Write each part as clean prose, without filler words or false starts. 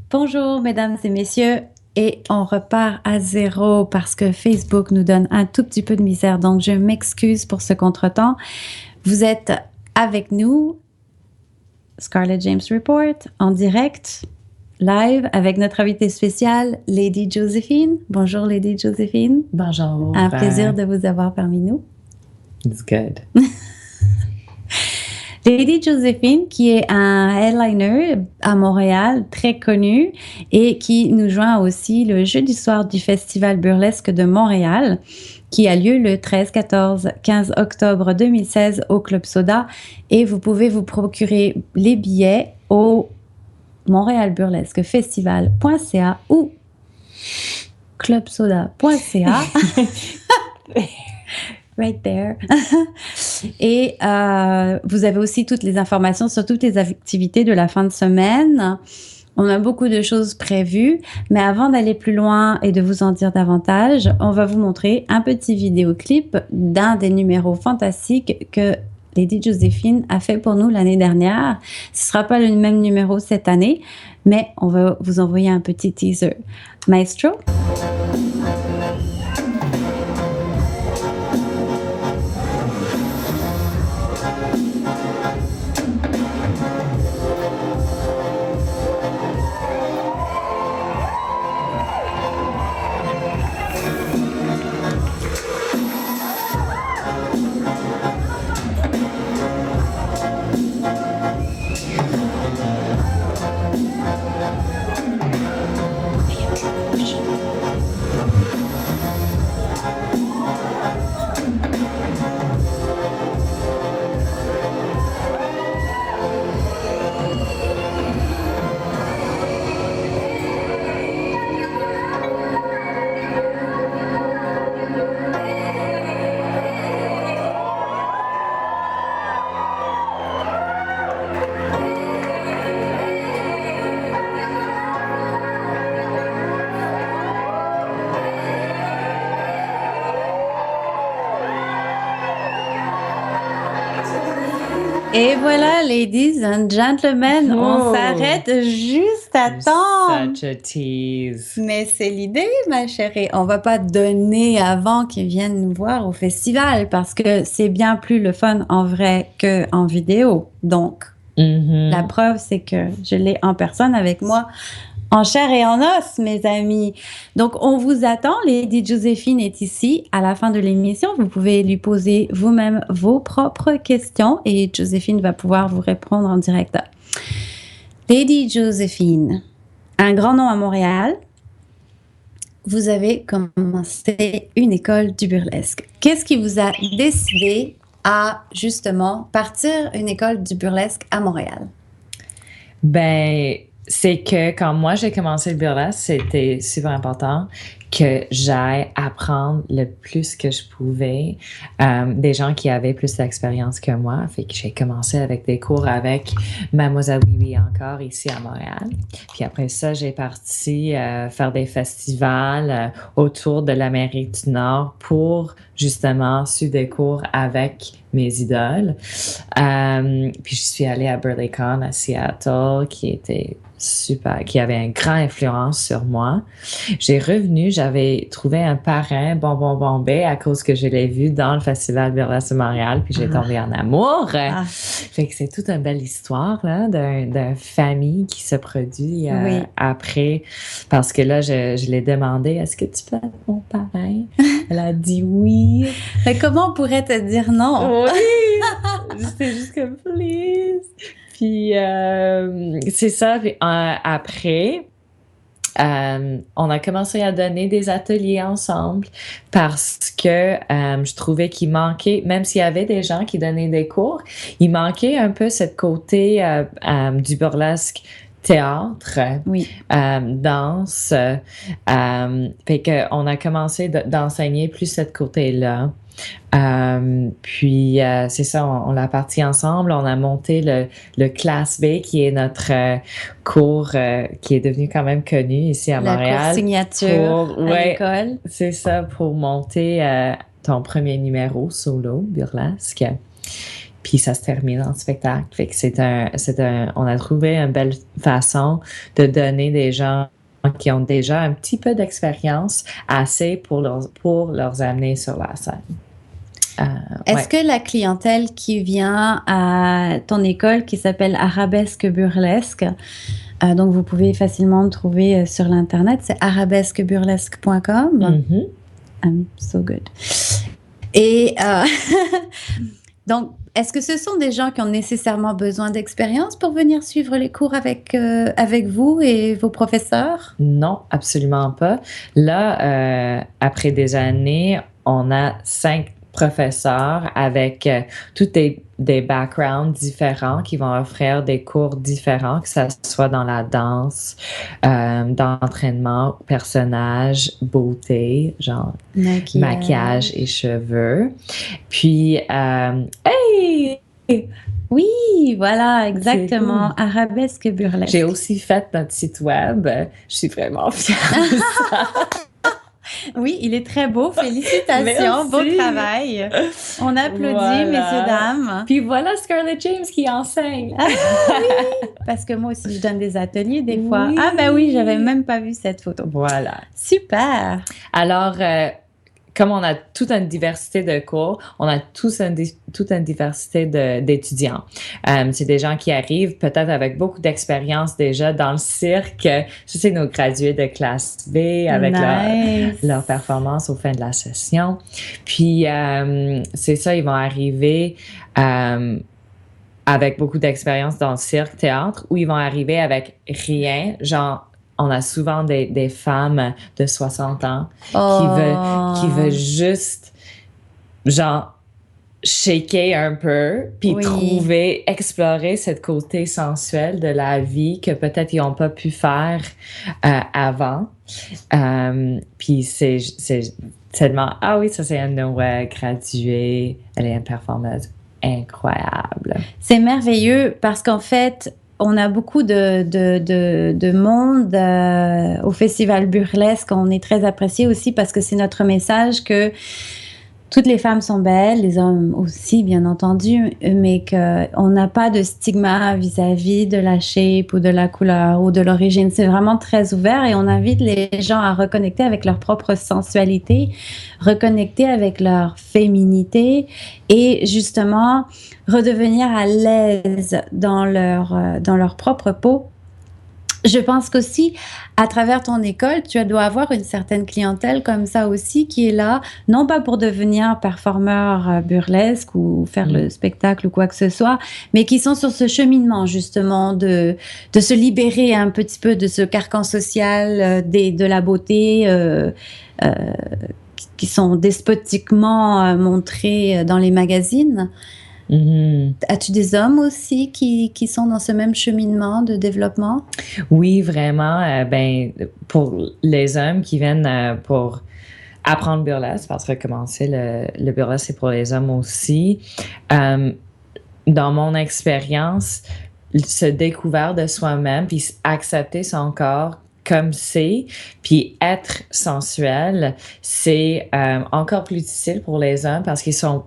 Bonjour, mesdames et messieurs. Et on repart à zéro parce que Facebook nous donne un tout petit peu de misère. Donc, je m'excuse pour ce contretemps. Vous êtes avec nous, Scarlett James Report, en direct, live, avec notre invitée spéciale, Lady Joséphine. Bonjour, Lady Joséphine. Bonjour. Un plaisir de vous avoir parmi nous. It's good. Lady Joséphine, qui est un headliner à Montréal, très connu, et qui nous joint aussi le jeudi soir du Festival Burlesque de Montréal, qui a lieu le 13, 14, 15 octobre 2016 au Club Soda. Et vous pouvez vous procurer les billets au montréalburlesquefestival.ca ou clubsoda.ca. Right there. Et vous avez aussi toutes les informations sur toutes les activités de la fin de semaine. On a beaucoup de choses prévues, mais avant d'aller plus loin et de vous en dire davantage, on va vous montrer un petit vidéoclip d'un des numéros fantastiques que Lady Joséphine a fait pour nous l'année dernière. Ce ne sera pas le même numéro cette année, mais on va vous envoyer un petit teaser. Maestro? Et voilà, ladies and gentlemen, on s'arrête juste à temps. Such a tease. Mais c'est l'idée, ma chérie. On va pas donner avant qu'ils viennent nous voir au festival parce que c'est bien plus le fun en vrai qu'en vidéo. Donc, la preuve, c'est que je l'ai en personne avec moi, en chair et en os, mes amis. Donc, on vous attend. Lady Joséphine est ici à la fin de l'émission. Vous pouvez lui poser vous-même vos propres questions et Joséphine va pouvoir vous répondre en direct. Lady Joséphine, un grand nom à Montréal. Vous avez commencé une école du burlesque. Qu'est-ce qui vous a décidé à, justement, partir une école du burlesque à Montréal? Ben, c'est que quand moi j'ai commencé le burlesque, c'était super important que j'aille apprendre le plus que je pouvais des gens qui avaient plus d'expérience que moi. Fait que j'ai commencé avec des cours avec Mademoiselle Oui encore ici à Montréal. Puis après ça, j'ai parti faire des festivals autour de l'Amérique du Nord pour justement suivre des cours avec mes idoles. Puis je suis allée à BurleyCon à Seattle, qui était super, qui avait une grande influence sur moi. J'ai revenu, j'avais trouvé un parrain, Bonbon Bombay, à cause que je l'ai vu dans le Festival Burlesque de Montréal, puis j'ai tombé en amour. Fait que c'est toute une belle histoire, là, d'une famille qui se produit après. Parce que là, je l'ai demandé, est-ce que tu peux être mon parrain? Elle a dit oui. Mais comment on pourrait te dire non? Oui! C'était juste comme, please! Puis, c'est ça. Puis, après, on a commencé à donner des ateliers ensemble parce que je trouvais qu'il manquait, même s'il y avait des gens qui donnaient des cours, il manquait un peu ce côté du burlesque théâtre, danse. Fait qu'on a commencé d'enseigner plus ce côté-là. Puis c'est ça, on l'a parti ensemble, on a monté le Class B qui est notre cours qui est devenu quand même connu ici à Montréal. La cour signature à l'école. C'est ça, pour monter ton premier numéro solo burlesque. puis ça se termine en spectacle. Fait que on a trouvé une belle façon de donner des gens qui ont déjà un petit peu d'expérience assez pour leur amener sur la scène. Est-ce que la clientèle qui vient à ton école qui s'appelle Arabesque Burlesque, donc vous pouvez facilement me trouver sur l'internet, c'est arabesqueburlesque.com. I'm so good. Et donc, est-ce que ce sont des gens qui ont nécessairement besoin d'expérience pour venir suivre les cours avec vous et vos professeurs? Non, absolument pas. Là, après des années, on a 5 professeurs avec tous des backgrounds différents qui vont offrir des cours différents, que ça soit dans la danse, dans l'entraînement, personnage, beauté, genre maquillage et cheveux. Puis, hey! Oui, voilà, exactement. Cool. Arabesque Burlesque. J'ai aussi fait notre site web. Je suis vraiment fière de ça. Oui, il est très beau. Félicitations. Beau travail. On applaudit, messieurs, dames. Puis voilà Scarlett James qui enseigne. Ah oui! Parce que moi aussi, je donne des ateliers des fois. Ah ben oui, j'avais même pas vu cette photo. Voilà. Super! Alors, comme on a toute une diversité de cours, on a toute une diversité d'étudiants. C'est des gens qui arrivent peut-être avec beaucoup d'expérience déjà dans le cirque. Ça, c'est nos gradués de classe B avec leur performance au fin de la session. Puis, c'est ça, ils vont arriver avec beaucoup d'expérience dans le cirque, théâtre, ou ils vont arriver avec rien, genre on a souvent des femmes de 60 ans qui veulent juste, genre, shaker un peu, puis explorer ce côté sensuel de la vie que peut-être ils n'ont pas pu faire avant. Puis c'est tellement... Ah oui, ça c'est une de nos graduées. Elle est une performeuse incroyable. C'est merveilleux parce qu'en fait... On a beaucoup de monde au Festival Burlesque. On est très apprécié aussi parce que c'est notre message que toutes les femmes sont belles, les hommes aussi, bien entendu, mais qu'on n'a pas de stigma vis-à-vis de la shape ou de la couleur ou de l'origine. C'est vraiment très ouvert et on invite les gens à reconnecter avec leur propre sensualité, reconnecter avec leur féminité et justement redevenir à l'aise dans leur propre peau. Je pense qu'aussi, à travers ton école, tu dois avoir une certaine clientèle comme ça aussi qui est là, non pas pour devenir performeur burlesque ou faire le spectacle ou quoi que ce soit, mais qui sont sur ce cheminement justement de se libérer un petit peu de ce carcan social de la beauté qui sont despotiquement montrés dans les magazines. As-tu des hommes aussi qui sont dans ce même cheminement de développement? Oui, vraiment. Pour les hommes qui viennent pour apprendre burlesque, parce que commencer le burlesque, c'est pour les hommes aussi. Dans mon expérience, se découvrir de soi-même, puis accepter son corps comme c'est, puis être sensuel, c'est encore plus difficile pour les hommes parce qu'ils n'ont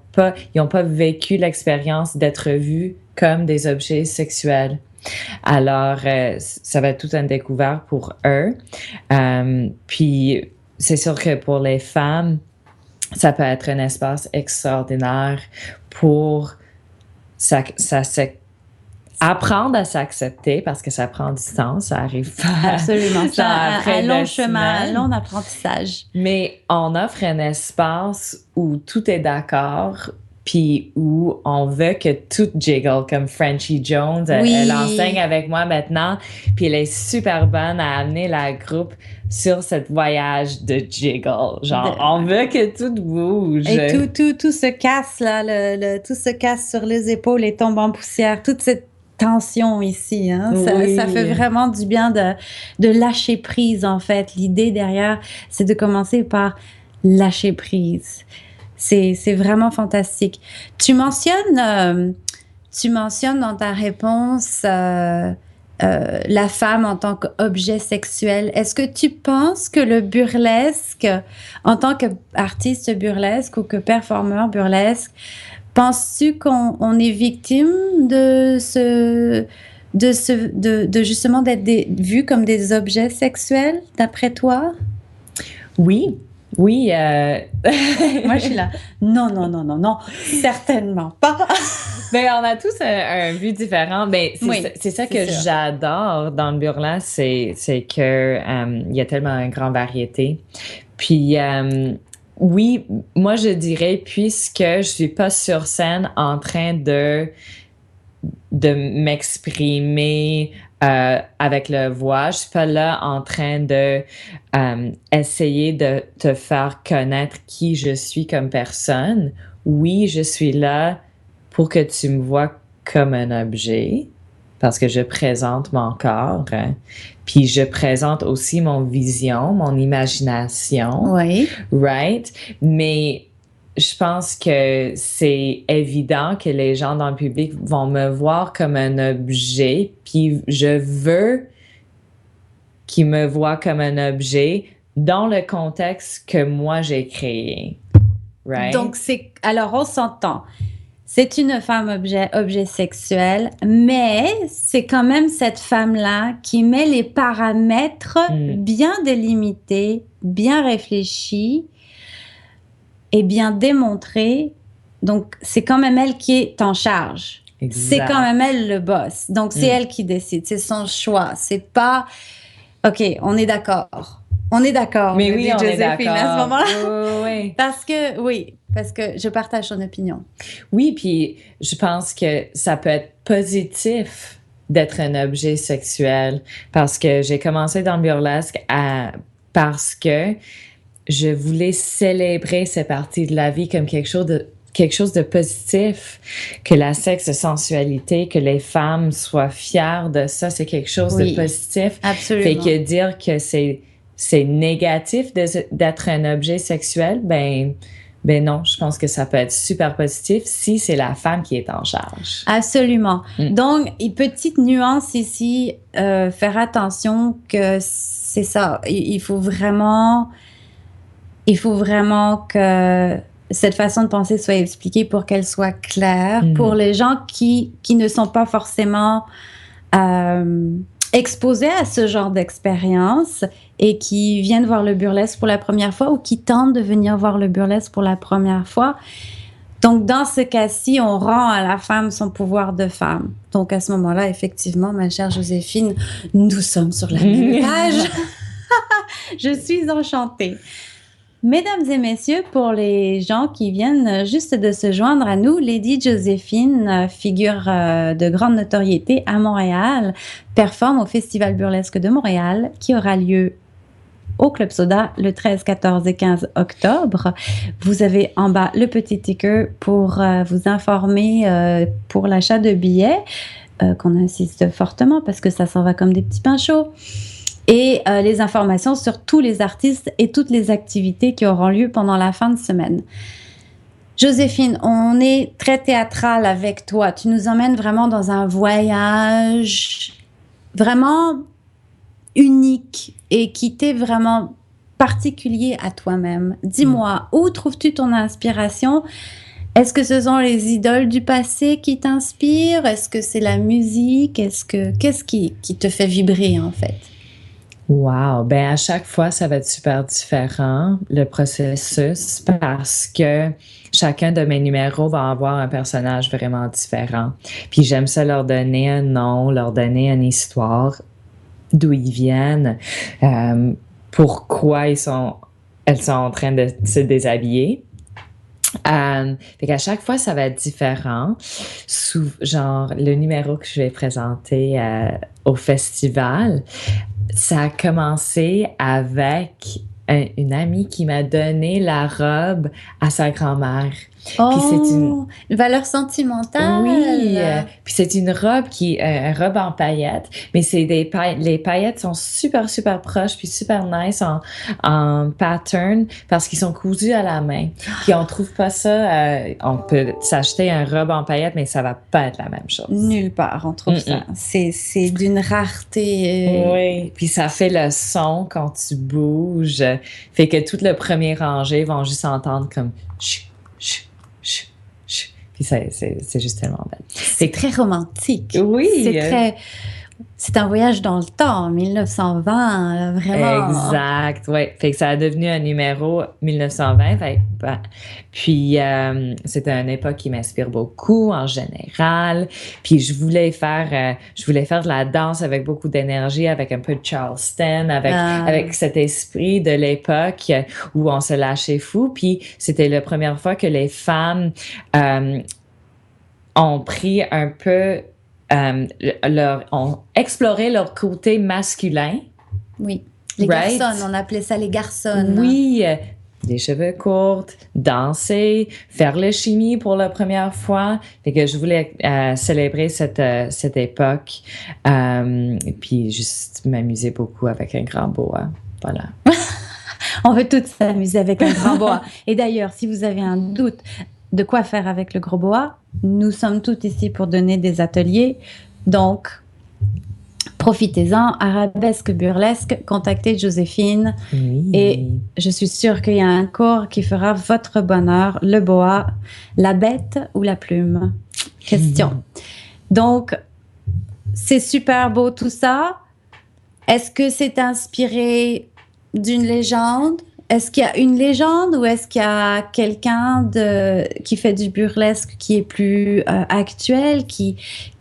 pas vécu l'expérience d'être vus comme des objets sexuels. Alors, ça va être tout un découvert pour eux. Puis, c'est sûr que pour les femmes, ça peut être un espace extraordinaire pour apprendre à s'accepter parce que ça prend du temps, ça arrive pas. Absolument, c'est un long chemin, un long apprentissage. Mais on offre un espace où tout est d'accord, puis où on veut que tout jiggle, comme Frenchie Jones, elle enseigne avec moi maintenant, puis elle est super bonne à amener la groupe sur ce voyage de jiggle. Genre, on veut que tout bouge. Et tout se casse, là, tout se casse sur les épaules et tombe en poussière. Toute cette tension ici, hein? Ça fait vraiment du bien de lâcher prise, en fait. L'idée derrière, c'est de commencer par lâcher prise. C'est vraiment fantastique. Tu mentionnes dans ta réponse la femme en tant qu'objet sexuel. Est-ce que tu penses que le burlesque, en tant qu'artiste burlesque ou que performeur burlesque, penses-tu qu'on est victime de justement d'être vus comme des objets sexuels, d'après toi? Oui. Oui. Moi, je suis là. Non, certainement pas. Ben, on a tous un but différent. Ben, c'est ça que j'adore dans le burlesque, c'est que il y a tellement une grande variété. Puis, oui, moi, je dirais, puisque je suis pas sur scène en train de m'exprimer avec la voix, je suis pas là en train de essayer de te faire connaître qui je suis comme personne. Oui, je suis là pour que tu me vois comme un objet, parce que je présente mon corps, hein. Puis je présente aussi mon vision, mon imagination. Oui. Right? Mais je pense que c'est évident que les gens dans le public vont me voir comme un objet, puis je veux qu'ils me voient comme un objet dans le contexte que moi j'ai créé. Right? Donc, alors on s'entend. C'est une femme objet sexuel, mais c'est quand même cette femme-là qui met les paramètres bien délimités, bien réfléchis et bien démontrés. Donc, c'est quand même elle qui est en charge. Exact. C'est quand même elle le boss. Donc, c'est elle qui décide. C'est son choix. C'est pas... OK, on est d'accord. On est d'accord. Mais oui, on est d'accord. À ce moment-là. Oui. Parce que je partage son opinion. Oui, puis je pense que ça peut être positif d'être un objet sexuel, parce que j'ai commencé dans le burlesque parce que je voulais célébrer cette partie de la vie comme quelque chose de positif, que la sensualité, que les femmes soient fières de ça, c'est quelque chose de positif. Absolument. Fait que dire que c'est négatif d'être un objet sexuel, ben non, je pense que ça peut être super positif si c'est la femme qui est en charge. Absolument. Donc, petite nuance ici, faire attention que c'est ça. Il faut vraiment que cette façon de penser soit expliquée pour qu'elle soit claire pour les gens qui ne sont pas forcément exposés à ce genre d'expérience et qui viennent voir le burlesque pour la première fois ou qui tentent de venir voir le burlesque pour la première fois. Donc, dans ce cas-ci, on rend à la femme son pouvoir de femme. Donc, à ce moment-là, effectivement, ma chère Joséphine, nous sommes sur la même page. Je suis enchantée. Mesdames et messieurs, pour les gens qui viennent juste de se joindre à nous, Lady Joséphine, figure de grande notoriété à Montréal, performe au Festival Burlesque de Montréal qui aura lieu au Club Soda le 13, 14 et 15 octobre. Vous avez en bas le petit ticker pour vous informer pour l'achat de billets, qu'on insiste fortement parce que ça s'en va comme des petits pains chauds. Et les informations sur tous les artistes et toutes les activités qui auront lieu pendant la fin de semaine. Joséphine, on est très théâtral avec toi. Tu nous emmènes vraiment dans un voyage vraiment unique et qui t'est vraiment particulier à toi-même. Dis-moi, où trouves-tu ton inspiration? Est-ce que ce sont les idoles du passé qui t'inspirent? Est-ce que c'est la musique? Qu'est-ce qui te fait vibrer en fait? Wow! Ben à chaque fois, ça va être super différent, le processus, parce que chacun de mes numéros va avoir un personnage vraiment différent. Puis j'aime ça leur donner un nom, leur donner une histoire, d'où ils viennent, pourquoi elles sont en train de se déshabiller. Fait qu'à chaque fois, ça va être différent. Genre, le numéro que je vais présenter au festival, ça a commencé avec une amie qui m'a donné la robe à sa grand-mère. Oh, puis c'est une valeur sentimentale. Oui, puis c'est une robe une robe en paillettes, mais c'est les paillettes sont super, super proches, puis super nice en pattern, parce qu'ils sont cousus à la main. Puis on trouve pas ça, on peut s'acheter un robe en paillettes, mais ça va pas être la même chose. Nulle part, on trouve ça. C'est d'une rareté. Oui, puis ça fait le son quand tu bouges, fait que tout le premier rangé vont juste entendre comme chut, chut, chut, chut. Puis c'est juste tellement belle. C'est très romantique. Oui. C'est un voyage dans le temps, 1920, vraiment. Exact, oui. Fait que ça a devenu un numéro 1920. Puis, c'était une époque qui m'inspire beaucoup en général. Puis, je voulais faire de la danse avec beaucoup d'énergie, avec un peu de Charleston, avec cet esprit de l'époque où on se lâchait fou. Puis, c'était la première fois que les femmes ont pris un peu... ont exploré leur côté masculin. Oui, les garçons, on appelait ça les garçons. Oui, des cheveux courts, danser, faire le chimie pour la première fois. Fait que je voulais célébrer cette époque, puis juste m'amuser beaucoup avec un grand boa. Voilà. On veut tous s'amuser avec un grand boa. Et d'ailleurs, si vous avez un doute de quoi faire avec le gros boa, nous sommes tous ici pour donner des ateliers. Donc, profitez-en. Arabesque, burlesque, contactez Joséphine. Oui. Et je suis sûre qu'il y a un cours qui fera votre bonheur. Le boa, la bête ou la plume? Question. Donc, c'est super beau tout ça. Est-ce que c'est inspiré d'une légende? Est-ce qu'il y a une légende ou est-ce qu'il y a quelqu'un qui fait du burlesque qui est plus actuel, qui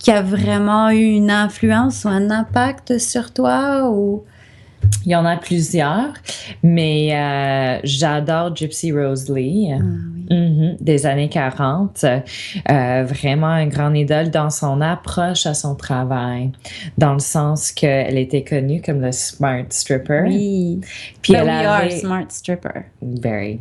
a vraiment eu une influence ou un impact sur toi ou... Il y en a plusieurs, mais j'adore Gypsy Rose Lee, des années 40. Vraiment un grand idole dans son approche à son travail, dans le sens qu'elle était connue comme le smart stripper. Oui, puis we are smart stripper. Very.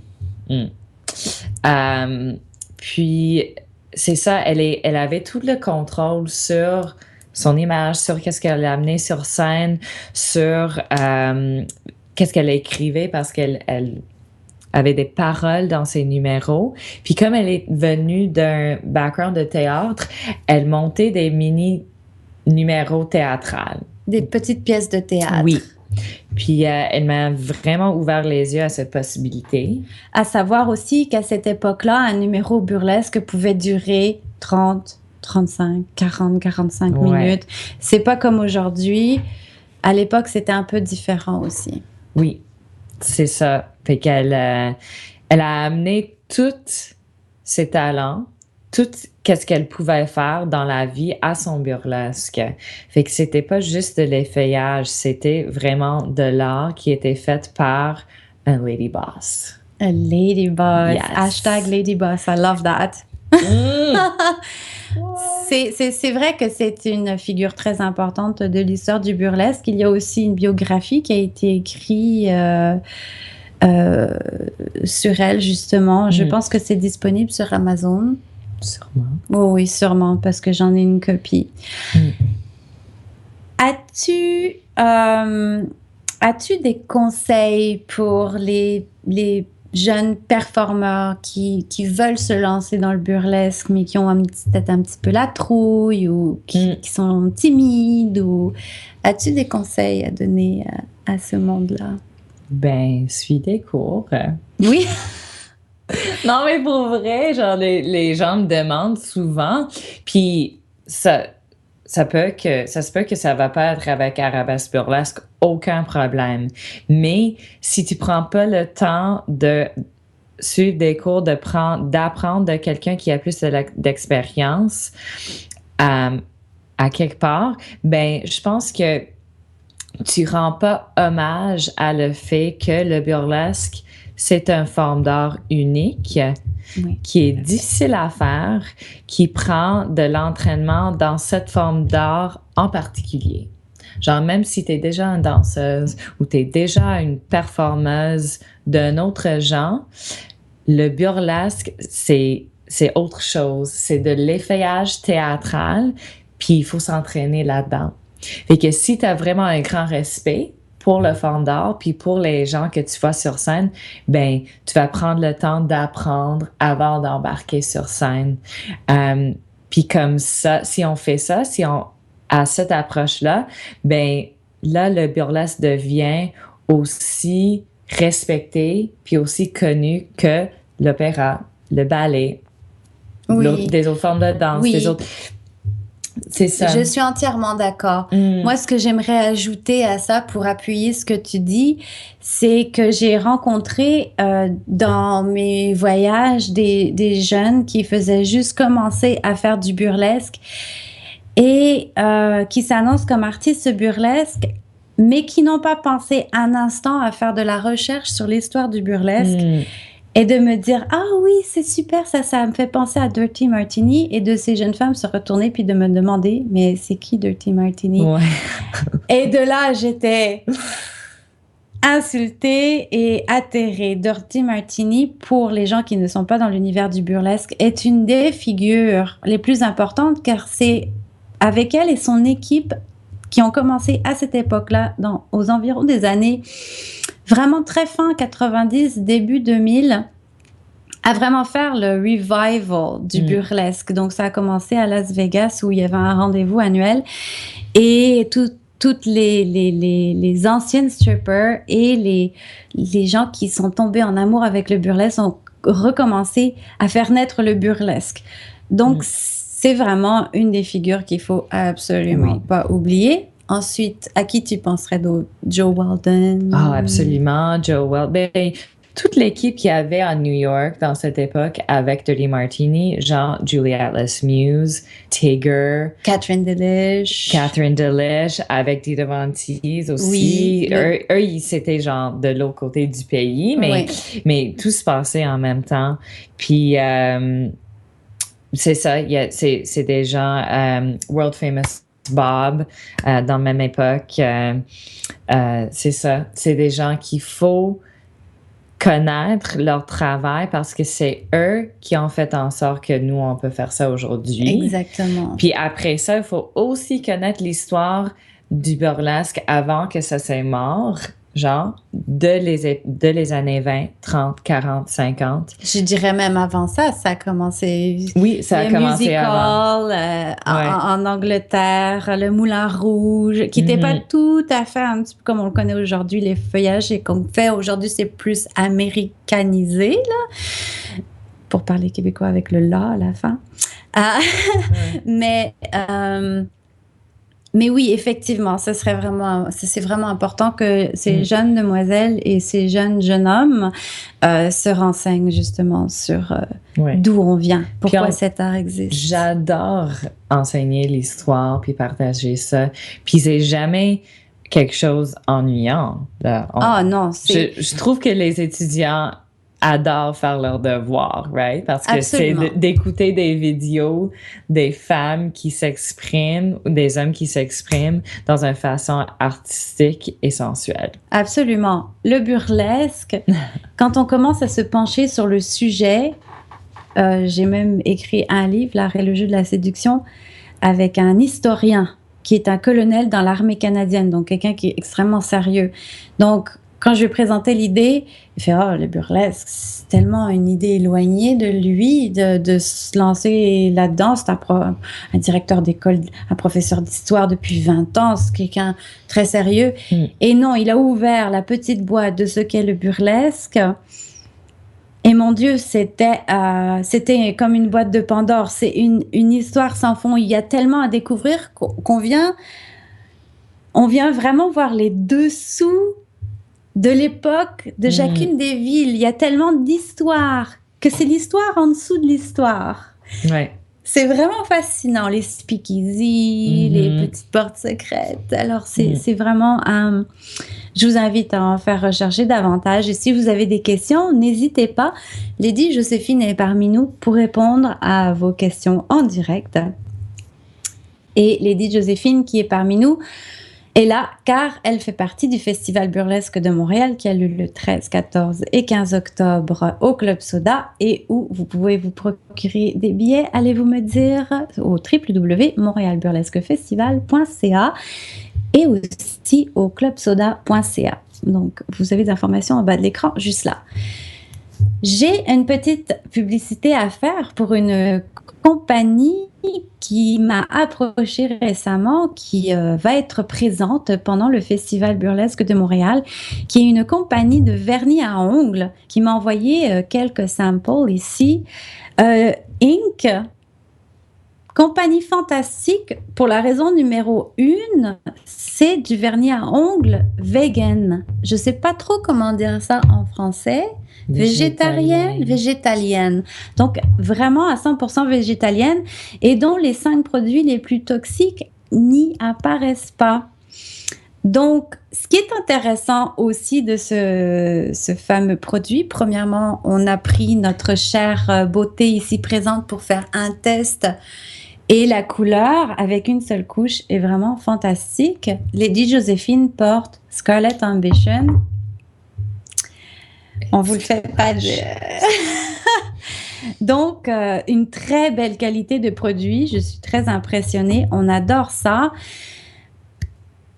Puis c'est ça, elle avait tout le contrôle sur son image, sur qu'est-ce qu'elle a amené sur scène, sur qu'est-ce qu'elle écrivait, parce qu'elle avait des paroles dans ses numéros. Puis comme elle est venue d'un background de théâtre, elle montait des mini-numéros théâtrales. Des petites pièces de théâtre. Oui. Puis elle m'a vraiment ouvert les yeux à cette possibilité. À savoir aussi qu'à cette époque-là, un numéro burlesque pouvait durer 30, 35, 40, 45 minutes. C'est pas comme aujourd'hui. À l'époque, c'était un peu différent aussi. Oui, c'est ça. Fait qu'elle elle a amené tous ses talents, tout qu'est-ce qu'elle pouvait faire dans la vie à son burlesque. Fait que c'était pas juste de l'effeuillage, c'était vraiment de l'art qui était fait par un lady boss. A lady boss. Yes. Hashtag lady boss. I love that. C'est vrai que c'est une figure très importante de l'histoire du burlesque. Il y a aussi une biographie qui a été écrite sur elle, justement. Je pense que c'est disponible sur Amazon. Sûrement. Oh oui, sûrement, parce que j'en ai une copie. As-tu des conseils pour les jeunes performeurs qui veulent se lancer dans le burlesque, mais qui ont peut-être un petit peu la trouille ou qui sont timides? As-tu des conseils à donner à ce monde-là? Ben, suis des cours. Oui. Non, mais pour vrai, genre, les gens me demandent souvent, puis ça se peut que ça va pas être avec Arabesque Burlesque, aucun problème. Mais si tu prends pas le temps de suivre des cours, d'apprendre de quelqu'un qui a plus d'expérience à quelque part, ben, je pense que tu rends pas hommage à le fait que le burlesque, c'est une forme d'art unique qui est difficile à faire, qui prend de l'entraînement dans cette forme d'art en particulier. Genre, même si tu es déjà une danseuse ou tu es déjà une performeuse d'un autre genre, le burlesque, c'est autre chose. C'est de l'effeuillage théâtral, puis il faut s'entraîner là-dedans. Fait que si tu as vraiment un grand respect pour le forme d'art, puis pour les gens que tu vois sur scène, ben tu vas prendre le temps d'apprendre avant d'embarquer sur scène. Puis comme ça, si on fait ça, si on a cette approche-là, ben là, le burlesque devient aussi respecté, puis aussi connu que l'opéra, le ballet, des autres formes de danse, des autres... C'est ça. Je suis entièrement d'accord. Moi, ce que j'aimerais ajouter à ça pour appuyer ce que tu dis, c'est que j'ai rencontré dans mes voyages des jeunes qui faisaient juste commencer à faire du burlesque et qui s'annoncent comme artistes burlesques, mais qui n'ont pas pensé un instant à faire de la recherche sur l'histoire du burlesque. Et de me dire, ah oui, c'est super, ça me fait penser à Dirty Martini. Et de ces jeunes femmes se retourner puis de me demander, mais c'est qui Dirty Martini? Ouais. Et de là, j'étais insultée et atterrée. Dirty Martini, pour les gens qui ne sont pas dans l'univers du burlesque, est une des figures les plus importantes car c'est avec elle et son équipe qui ont commencé à cette époque-là, aux environs des années vraiment très fin 90, début 2000, à vraiment faire le revival du burlesque. Donc, ça a commencé à Las Vegas où il y avait un rendez-vous annuel et toutes les anciennes strippers et les gens qui sont tombés en amour avec le burlesque ont recommencé à faire naître le burlesque. Donc, c'est vraiment une des figures qu'il faut absolument pas oublier. Ensuite, à qui tu penserais d'autre? Jo Weldon? Ah, absolument, Jo Weldon. Ben, toute l'équipe qu'il y avait à New York dans cette époque avec Dirty Martini, genre Julie Atlas-Muse, Tigger, Catherine Delish, avec Dita Von Teese aussi. Eux, c'était genre de l'autre côté du pays, mais tout se passait en même temps. Puis, c'est ça, c'est des gens world famous Bob, dans la même époque. C'est ça. C'est des gens qu'il faut connaître leur travail parce que c'est eux qui ont fait en sorte que nous, on peut faire ça aujourd'hui. Exactement. Puis après ça, il faut aussi connaître l'histoire du burlesque avant que ça soit mort. Genre, de les années 20, 30, 40, 50. Je dirais même avant ça, ça a commencé... Oui, ça a commencé avant. En Angleterre, le Moulin Rouge, qui n'était pas tout à fait un petit peu comme on le connaît aujourd'hui, les feuillages et qu'on fait aujourd'hui, c'est plus américanisé, là, pour parler québécois avec le « la » à la fin. Mais oui, effectivement, c'est vraiment important que ces jeunes demoiselles et ces jeunes hommes se renseignent justement sur d'où on vient, pourquoi cet art existe. J'adore enseigner l'histoire puis partager ça. Puis c'est jamais quelque chose ennuyant. Non, je trouve que les étudiants adorent faire leur devoir, right? Parce que Absolument. C'est d'écouter des vidéos des femmes qui s'expriment ou des hommes qui s'expriment dans une façon artistique et sensuelle. Absolument. Le burlesque, quand on commence à se pencher sur le sujet, j'ai même écrit un livre, L'art et le jeu de la séduction, avec un historien qui est un colonel dans l'armée canadienne, donc quelqu'un qui est extrêmement sérieux. Donc, quand je lui ai présenté l'idée, il fait « Oh, le burlesque, c'est tellement une idée éloignée de lui, de se lancer là-dedans. C'est un directeur d'école, un professeur d'histoire depuis 20 ans, c'est quelqu'un très sérieux. » Et non, il a ouvert la petite boîte de ce qu'est le burlesque. Et mon Dieu, c'était comme une boîte de Pandore. C'est une histoire sans fond. Il y a tellement à découvrir qu'on vient vraiment voir les dessous de l'époque, de chacune des villes. Il y a tellement d'histoires que c'est l'histoire en dessous de l'histoire. Ouais. C'est vraiment fascinant, les speakeasy, les petites portes secrètes. Alors, c'est vraiment... je vous invite à en faire rechercher davantage. Et si vous avez des questions, n'hésitez pas. Lady Joséphine est parmi nous pour répondre à vos questions en direct. Et Lady Joséphine, qui est parmi nous, est là car elle fait partie du Festival Burlesque de Montréal qui a lieu le 13, 14 et 15 octobre au Club Soda et où vous pouvez vous procurer des billets, allez-vous me dire, au www.montrealburlesquefestival.ca et aussi au clubsoda.ca. Donc, vous avez des informations en bas de l'écran, juste là. J'ai une petite publicité à faire pour une compagnie qui m'a approchée récemment, qui va être présente pendant le Festival Burlesque de Montréal, qui est une compagnie de vernis à ongles qui m'a envoyé quelques samples ici. Inc., compagnie fantastique pour la raison numéro 1, c'est du vernis à ongles vegan. Je ne sais pas trop comment dire ça en français. Végétalienne. Donc, vraiment à 100% végétalienne et dont les 5 produits les plus toxiques n'y apparaissent pas. Donc, ce qui est intéressant aussi de ce fameux produit, premièrement, on a pris notre chère beauté ici présente pour faire un test et la couleur avec une seule couche est vraiment fantastique. Lady Joséphine porte Scarlet Ambition. On vous le fait pas dire. Donc, une très belle qualité de produit. Je suis très impressionnée. On adore ça.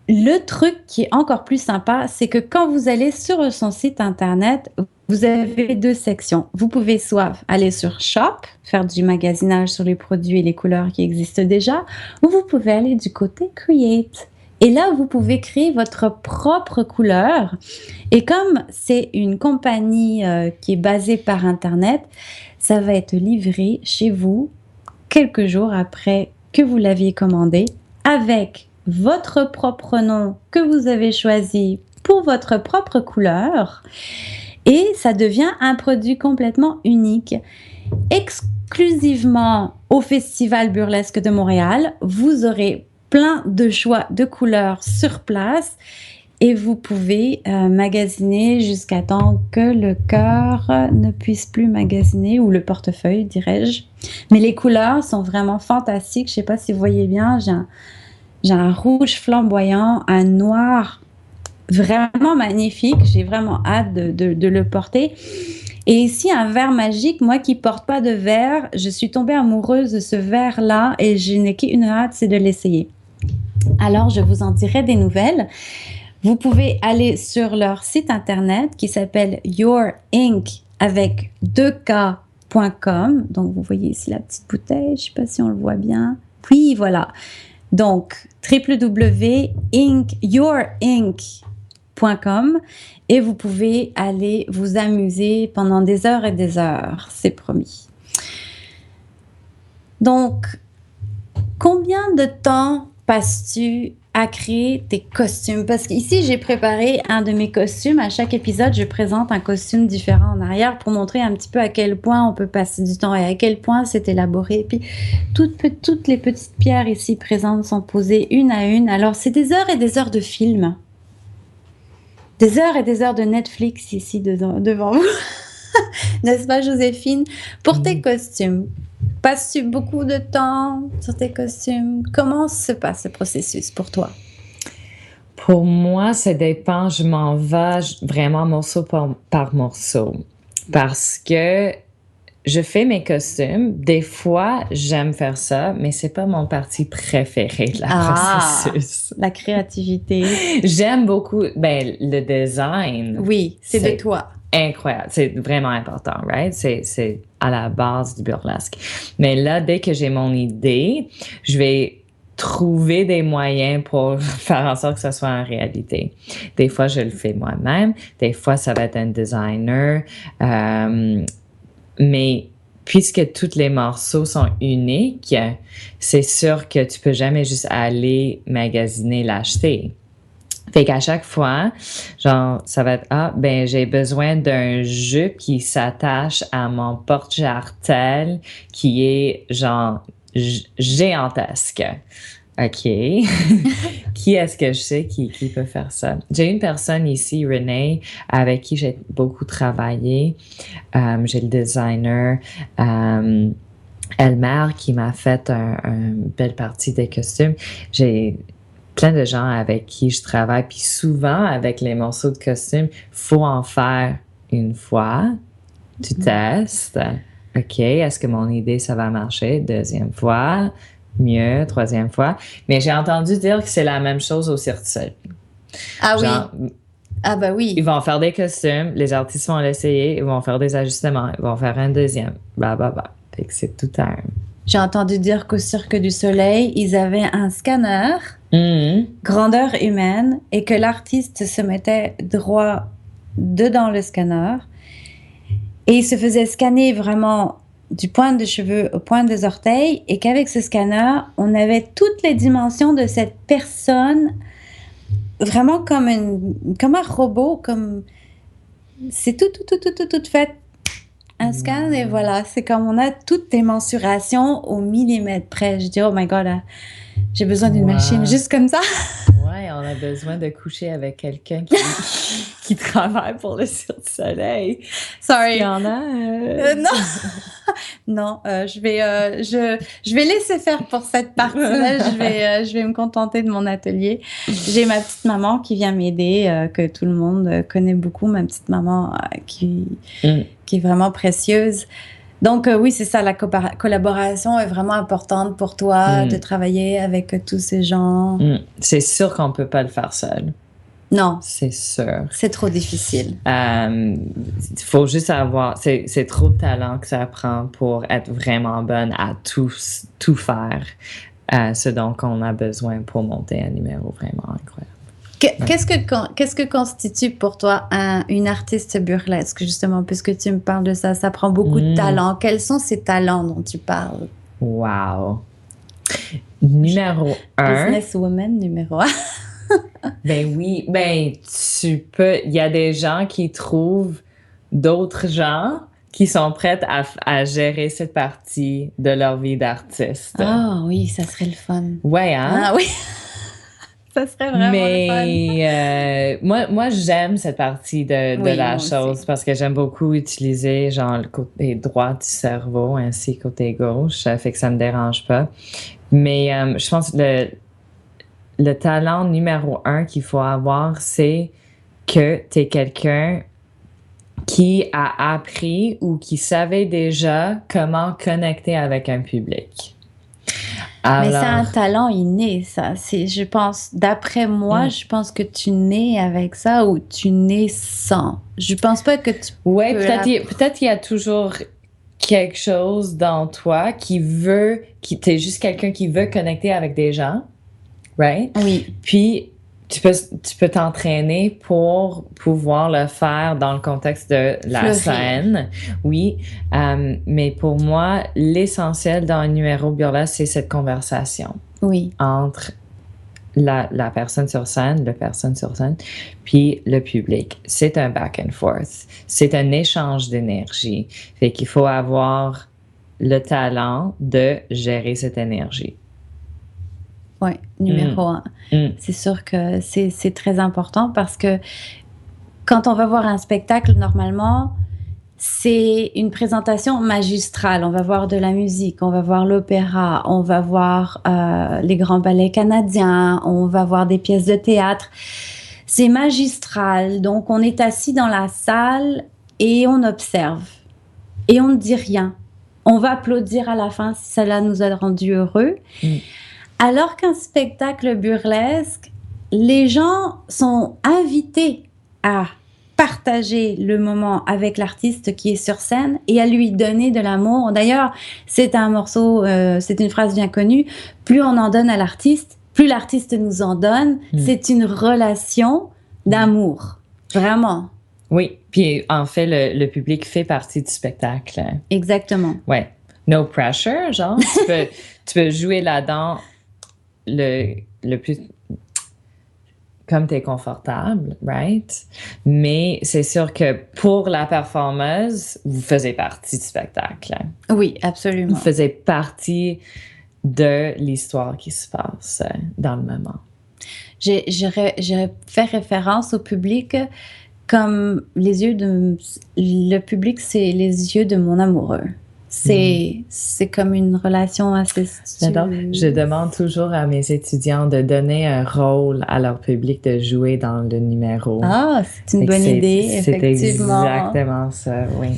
Le truc qui est encore plus sympa, c'est que quand vous allez sur son site internet, vous avez 2 sections. Vous pouvez soit aller sur Shop, faire du magasinage sur les produits et les couleurs qui existent déjà, ou vous pouvez aller du côté Create. Et là, vous pouvez créer votre propre couleur. Et comme c'est une compagnie qui est basée par Internet, ça va être livré chez vous quelques jours après que vous l'aviez commandé avec votre propre nom que vous avez choisi pour votre propre couleur. Et ça devient un produit complètement unique. Exclusivement au Festival Burlesque de Montréal, vous aurez plein de choix de couleurs sur place et vous pouvez magasiner jusqu'à temps que le cœur ne puisse plus magasiner, ou le portefeuille, dirais-je. Mais les couleurs sont vraiment fantastiques. Je ne sais pas si vous voyez bien, j'ai un rouge flamboyant, un noir vraiment magnifique. J'ai vraiment hâte de le porter. Et ici, un verre magique. Moi qui ne porte pas de verre, je suis tombée amoureuse de ce verre-là et je n'ai qu'une hâte, c'est de l'essayer. Alors, je vous en dirai des nouvelles. Vous pouvez aller sur leur site internet qui s'appelle YourInc avec 2k.com. Donc, vous voyez ici la petite bouteille. Je ne sais pas si on le voit bien. Oui, voilà. Donc, www.yourinc.com et vous pouvez aller vous amuser pendant des heures et des heures, c'est promis. Donc, combien de temps passes-tu à créer tes costumes? Parce qu'ici, j'ai préparé un de mes costumes. À chaque épisode, je présente un costume différent en arrière pour montrer un petit peu à quel point on peut passer du temps et à quel point c'est élaboré. Et puis, toutes les petites pierres ici présentes sont posées une à une. Alors, c'est des heures et des heures de film. Des heures et des heures de Netflix ici devant vous. N'est-ce pas, Joséphine? Pour tes costumes, passes-tu beaucoup de temps sur tes costumes? Comment se passe ce processus pour toi? Pour moi, ça dépend. Je m'en vais vraiment morceau par morceau. Parce que je fais mes costumes. Des fois, j'aime faire ça, mais c'est pas mon parti préféré de la processus. La créativité. J'aime beaucoup le design. Oui, c'est de toi. Incroyable. C'est vraiment important, right? C'est à la base du burlesque. Mais là, dès que j'ai mon idée, je vais trouver des moyens pour faire en sorte que ça soit en réalité. Des fois, je le fais moi-même. Des fois, ça va être un designer. Mais puisque tous les morceaux sont uniques, c'est sûr que tu peux jamais juste aller magasiner, l'acheter. Fait qu'à chaque fois, genre, ça va être, j'ai besoin d'un jupe qui s'attache à mon porte-jartel qui est, genre, géantesque. OK. Qui est-ce que je sais qui peut faire ça? J'ai une personne ici, Renée, avec qui j'ai beaucoup travaillé. J'ai le designer, Elmer, qui m'a fait une belle partie des costumes. J'ai plein de gens avec qui je travaille, puis souvent, avec les morceaux de costume, faut en faire une fois. Tu testes. OK, est-ce que mon idée, ça va marcher? Deuxième fois. Mieux, troisième fois. Mais j'ai entendu dire que c'est la même chose au Cirque du Soleil. Ah genre, oui. Ah bah oui. Ils vont faire des costumes, les artistes vont l'essayer, ils vont faire des ajustements, ils vont faire un deuxième, blablabla. Fait que c'est tout un... J'ai entendu dire qu'au Cirque du Soleil, ils avaient un scanner, grandeur humaine, et que l'artiste se mettait droit dedans le scanner, et il se faisait scanner vraiment du point de cheveux au point des orteils et qu'avec ce scanner, on avait toutes les dimensions de cette personne, vraiment comme un robot, c'est tout fait. Un scan et voilà, c'est comme on a toutes les mensurations au millimètre près. Je dis, oh my God, j'ai besoin d'une machine juste comme ça. Ouais, on a besoin de coucher avec quelqu'un qui travaille pour le Cirque du Soleil. Sorry. Il y en a. Non, non, je vais laisser faire pour cette partie-là. Je vais me contenter de mon atelier. J'ai ma petite maman qui vient m'aider, que tout le monde connaît beaucoup, ma petite maman qui est vraiment précieuse. Donc oui, c'est ça, la collaboration est vraiment importante pour toi, de travailler avec tous ces gens. C'est sûr qu'on peut pas le faire seul. Non. C'est sûr. C'est trop difficile. Il faut juste avoir... C'est trop de talent que ça prend pour être vraiment bonne à tout faire. Ce dont on a besoin pour monter un numéro vraiment incroyable. Qu'est-ce que constitue pour toi une artiste burlesque, justement, puisque tu me parles de ça? Ça prend beaucoup de talent. Quels sont ces talents dont tu parles? Wow! Numéro 1. Businesswoman numéro 1. Ben oui, ben tu peux... Il y a des gens qui trouvent d'autres gens qui sont prêts à gérer cette partie de leur vie d'artiste. Ah oui, ça serait le fun. Ouais, hein? Ah oui! Ça serait vraiment le fun. Moi, j'aime cette partie de la chose aussi. Parce que j'aime beaucoup utiliser genre le côté droit du cerveau ainsi que le côté gauche. Ça fait que ça me dérange pas. Mais je pense que le talent numéro 1 qu'il faut avoir, c'est que tu es quelqu'un qui a appris ou qui savait déjà comment connecter avec un public. Alors, mais c'est un talent inné, ça. Je pense, d'après moi, je pense que tu nais avec ça ou tu nais sans. Je pense pas que tu ouais, peut-être il y a toujours quelque chose dans toi t'es juste quelqu'un qui veut connecter avec des gens, right? Oui. Puis, tu peux t'entraîner pour pouvoir le faire dans le contexte de la scène. Oui. Mais pour moi, l'essentiel dans un numéro burlesque, c'est cette conversation. Oui. Entre la personne sur scène, la personne sur scène, puis le public. C'est un back and forth. C'est un échange d'énergie. Fait qu'il faut avoir le talent de gérer cette énergie. Oui, numéro 1. C'est sûr que c'est très important parce que quand on va voir un spectacle, normalement, c'est une présentation magistrale. On va voir de la musique, on va voir l'opéra, on va voir les grands ballets canadiens, on va voir des pièces de théâtre. C'est magistral. Donc, on est assis dans la salle et on observe. Et on ne dit rien. On va applaudir à la fin si cela nous a rendus heureux. Alors qu'un spectacle burlesque, les gens sont invités à partager le moment avec l'artiste qui est sur scène et à lui donner de l'amour. D'ailleurs, c'est un morceau, c'est une phrase bien connue. Plus on en donne à l'artiste, plus l'artiste nous en donne. C'est une relation d'amour. Vraiment. Oui, puis en fait, le public fait partie du spectacle. Exactement. Ouais. No pressure, genre. tu peux jouer là-dedans le plus comme t'es confortable, right? Mais c'est sûr que pour la performeuse, vous faisiez partie du spectacle. Oui, absolument. Vous faisiez partie de l'histoire qui se passe dans le moment. J'ai fait référence au public comme le public, c'est les yeux de mon amoureux. C'est comme une relation assez... Je demande toujours à mes étudiants de donner un rôle à leur public de jouer dans le numéro. Ah, c'est une bonne idée, effectivement. C'est exactement ça, oui.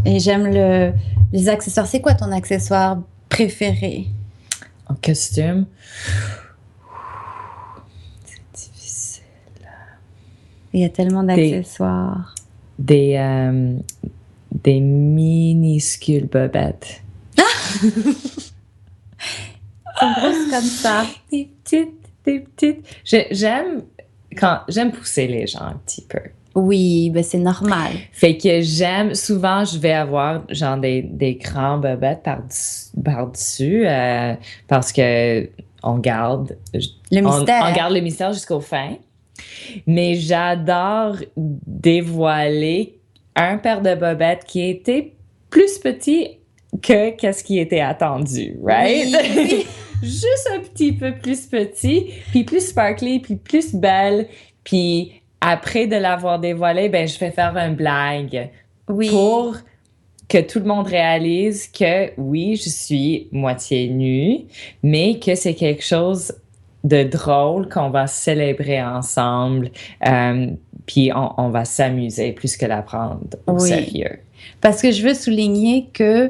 Et j'aime les accessoires. C'est quoi ton accessoire préféré? En costume? C'est difficile. Il y a tellement d'accessoires. Des minuscules bobettes. Sont grosses comme ça. Des petites. J'aime pousser les gens un petit peu. Oui, ben c'est normal. Fait que j'aime, souvent, je vais avoir genre des grands bobettes par-dessus parce que on garde Le mystère. on garde le mystère jusqu'au fin. Mais j'adore dévoiler un paire de bobettes qui était plus petit que qu'est-ce qui était attendu, right? Oui. Juste un petit peu plus petit, puis plus sparkly, puis plus belle. Puis après de l'avoir dévoilé, ben je vais faire une blague pour que tout le monde réalise que oui, je suis moitié nue, mais que c'est quelque chose de drôle qu'on va célébrer ensemble, puis on va s'amuser plus que la prendre au sérieux. Parce que je veux souligner que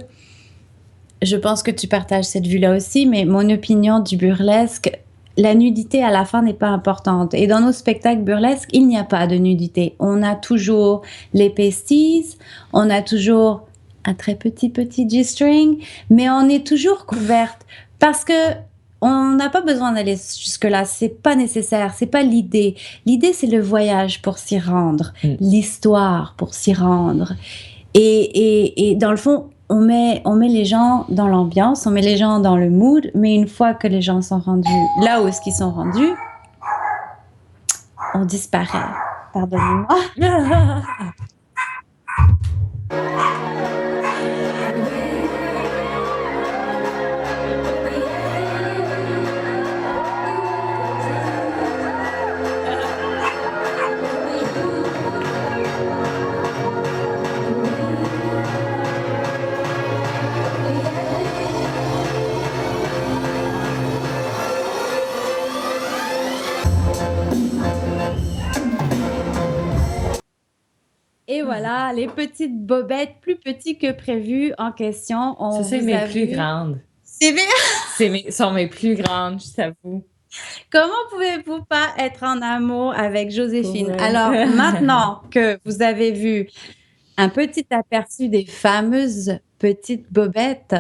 je pense que tu partages cette vue-là aussi, mais mon opinion du burlesque, la nudité à la fin n'est pas importante. Et dans nos spectacles burlesques, il n'y a pas de nudité. On a toujours les pasties, on a toujours un très petit G-string, mais on est toujours couverte parce que on n'a pas besoin d'aller jusque-là, c'est pas nécessaire, c'est pas l'idée. L'idée, c'est le voyage pour s'y rendre, l'histoire pour s'y rendre. Et dans le fond, on met les gens dans l'ambiance, on met les gens dans le mood, mais une fois que les gens sont rendus là où est-ce qu'ils sont rendus, on disparaît. Pardonnez-moi. Et voilà, les petites bobettes plus petites que prévu en question. Ça, c'est mes plus grandes. C'est bien. Sont mes plus grandes, je t'avoue. Comment pouvez-vous pas être en amour avec Joséphine? Alors, maintenant que vous avez vu un petit aperçu des fameuses petites bobettes,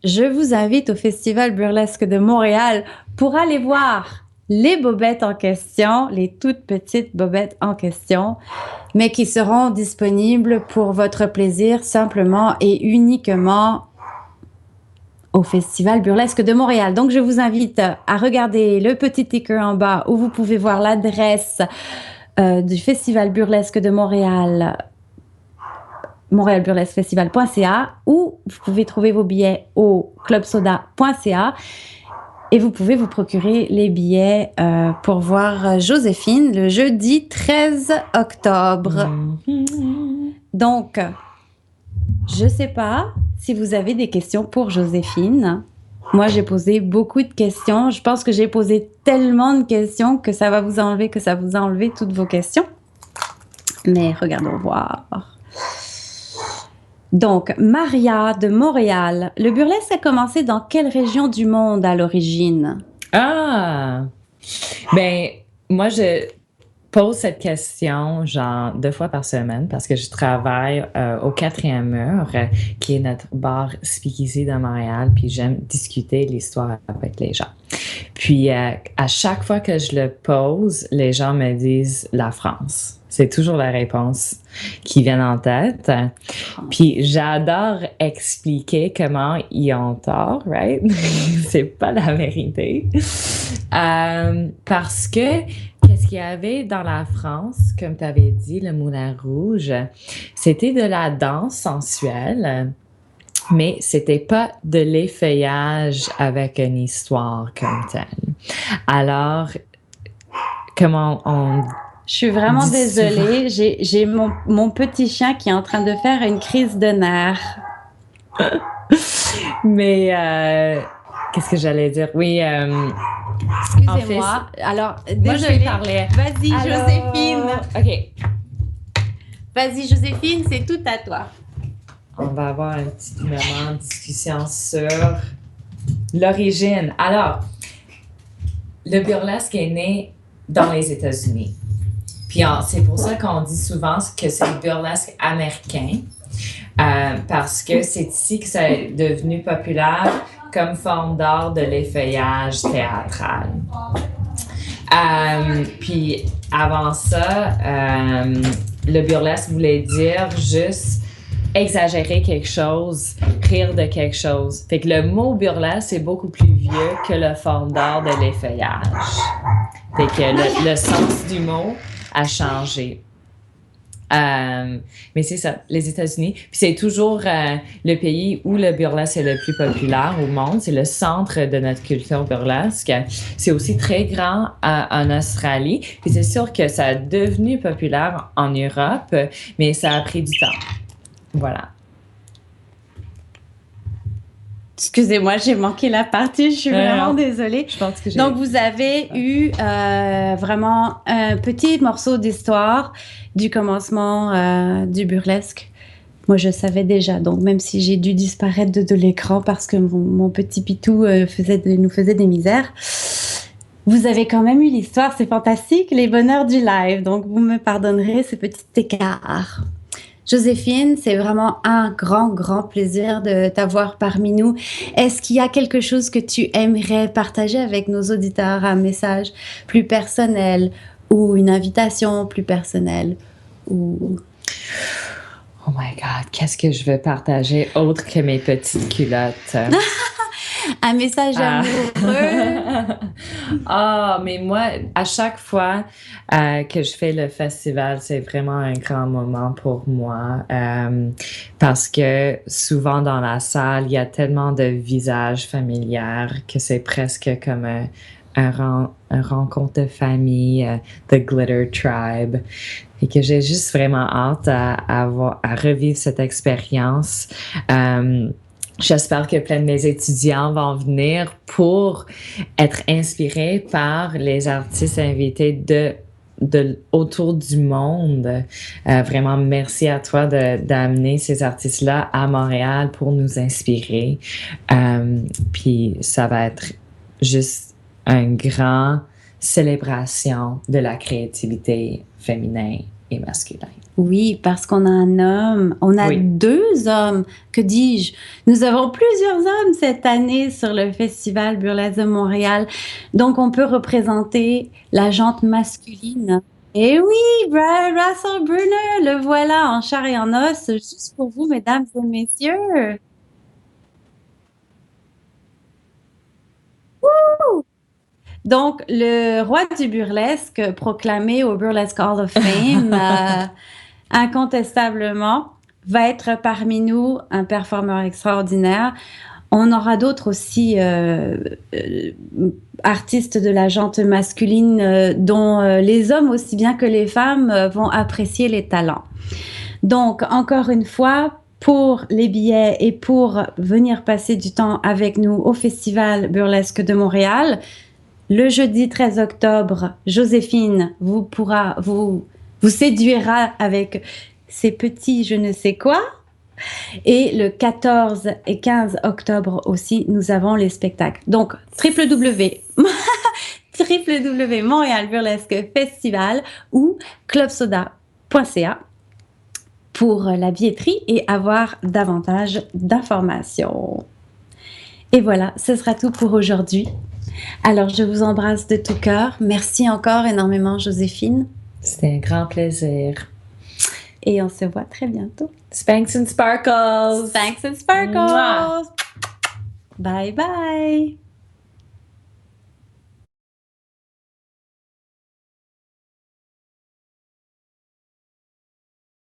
je vous invite au Festival Burlesque de Montréal pour aller voir les bobettes en question, les toutes petites bobettes en question, mais qui seront disponibles pour votre plaisir simplement et uniquement au Festival Burlesque de Montréal. Donc, je vous invite à regarder le petit ticker en bas où vous pouvez voir l'adresse du Festival Burlesque de Montréal, montréalburlesquefestival.ca, ou vous pouvez trouver vos billets au clubsoda.ca. Et vous pouvez vous procurer les billets pour voir Joséphine le jeudi 13 octobre. Donc, je ne sais pas si vous avez des questions pour Joséphine. Moi, j'ai posé beaucoup de questions. Je pense que j'ai posé tellement de questions que ça va vous enlever toutes vos questions. Mais regardons voir. Donc, Maria de Montréal. Le burlesque a commencé dans quelle région du monde à l'origine? Ah! Ben, moi, je pose cette question genre 2 fois par semaine parce que je travaille au 4e mur, qui est notre bar speakeasy de Montréal, puis j'aime discuter l'histoire avec les gens. Puis, à chaque fois que je le pose, les gens me disent la France. C'est toujours la réponse qui vient en tête. Puis j'adore expliquer comment ils ont tort, right? C'est pas la vérité. Parce que qu'est-ce qu'il y avait dans la France, comme tu avais dit, le Moulin Rouge, c'était de la danse sensuelle, mais c'était pas de l'effeuillage avec une histoire comme telle. Alors, comment on... Je suis vraiment désolée. J'ai mon petit chien qui est en train de faire une crise de nerfs. Mais qu'est-ce que j'allais dire? Oui. Excusez-moi. Alors, désolée. Moi, je vais parler. Vas-y, Joséphine. OK. Vas-y, Joséphine, c'est tout à toi. On va avoir un petit moment de discussion sur l'origine. Alors, le burlesque est né dans les États-Unis. Puis c'est pour ça qu'on dit souvent que c'est le burlesque américain, parce que c'est ici que ça est devenu populaire comme forme d'art de l'effeuillage théâtral. Puis avant ça, le burlesque voulait dire juste exagérer quelque chose, rire de quelque chose. Fait que le mot burlesque est beaucoup plus vieux que le fondeur de l'effeuillage. Fait que le sens du mot a changé. Mais c'est ça, les États-Unis. Puis c'est toujours le pays où le burlesque est le plus populaire au monde. C'est le centre de notre culture burlesque. C'est aussi très grand en Australie. Puis c'est sûr que ça a devenu populaire en Europe, mais ça a pris du temps. Voilà. Excusez-moi, j'ai manqué la partie, je suis vraiment désolée. Je pense que Donc, vous avez eu vraiment un petit morceau d'histoire du commencement du burlesque. Moi, je savais déjà, donc même si j'ai dû disparaître de l'écran parce que mon petit pitou nous faisait des misères, vous avez quand même eu l'histoire, c'est fantastique, les bonheurs du live. Donc, vous me pardonnerez ce petit écart. Joséphine, c'est vraiment un grand plaisir de t'avoir parmi nous. Est-ce qu'il y a quelque chose que tu aimerais partager avec nos auditeurs, un message plus personnel ou une invitation plus personnelle ou... Oh my God, qu'est-ce que je veux partager autre que mes petites culottes? Un message amoureux. Mais moi, à chaque fois que je fais le festival, c'est vraiment un grand moment pour moi parce que souvent dans la salle, il y a tellement de visages familiers que c'est presque comme un rencontre de famille, The Glitter Tribe. Et que j'ai juste vraiment hâte à revivre cette expérience. J'espère que plein de mes étudiants vont venir pour être inspirés par les artistes invités de autour du monde. Vraiment, merci à toi d'amener ces artistes-là à Montréal pour nous inspirer. Puis ça va être juste une grande célébration de la créativité féminine et masculine. Oui, parce qu'on a un homme, on a deux hommes, que dis-je? Nous avons plusieurs hommes cette année sur le Festival Burlesque de Montréal. Donc, on peut représenter la jante masculine. Et oui, Russell Bruner, le voilà en chair et en os, juste pour vous, mesdames et messieurs. Wouh! Donc, le roi du burlesque, proclamé au Burlesque Hall of Fame, incontestablement, va être parmi nous un performeur extraordinaire. On aura d'autres aussi artistes de la jante masculine dont les hommes aussi bien que les femmes vont apprécier les talents. Donc, encore une fois, pour les billets et pour venir passer du temps avec nous au Festival Burlesque de Montréal, le jeudi 13 octobre, Joséphine vous séduira avec ses petits je ne sais quoi. Et le 14 et 15 octobre aussi, nous avons les spectacles. Donc, www Burlesque Festival ou clubsoda.ca pour la billetterie et avoir davantage d'informations. Et voilà, ce sera tout pour aujourd'hui. Alors, je vous embrasse de tout cœur. Merci encore énormément, Joséphine. C'était un grand plaisir. Et on se voit très bientôt. Spanx and Sparkles! Spanx and Sparkles! Mouah. Bye bye!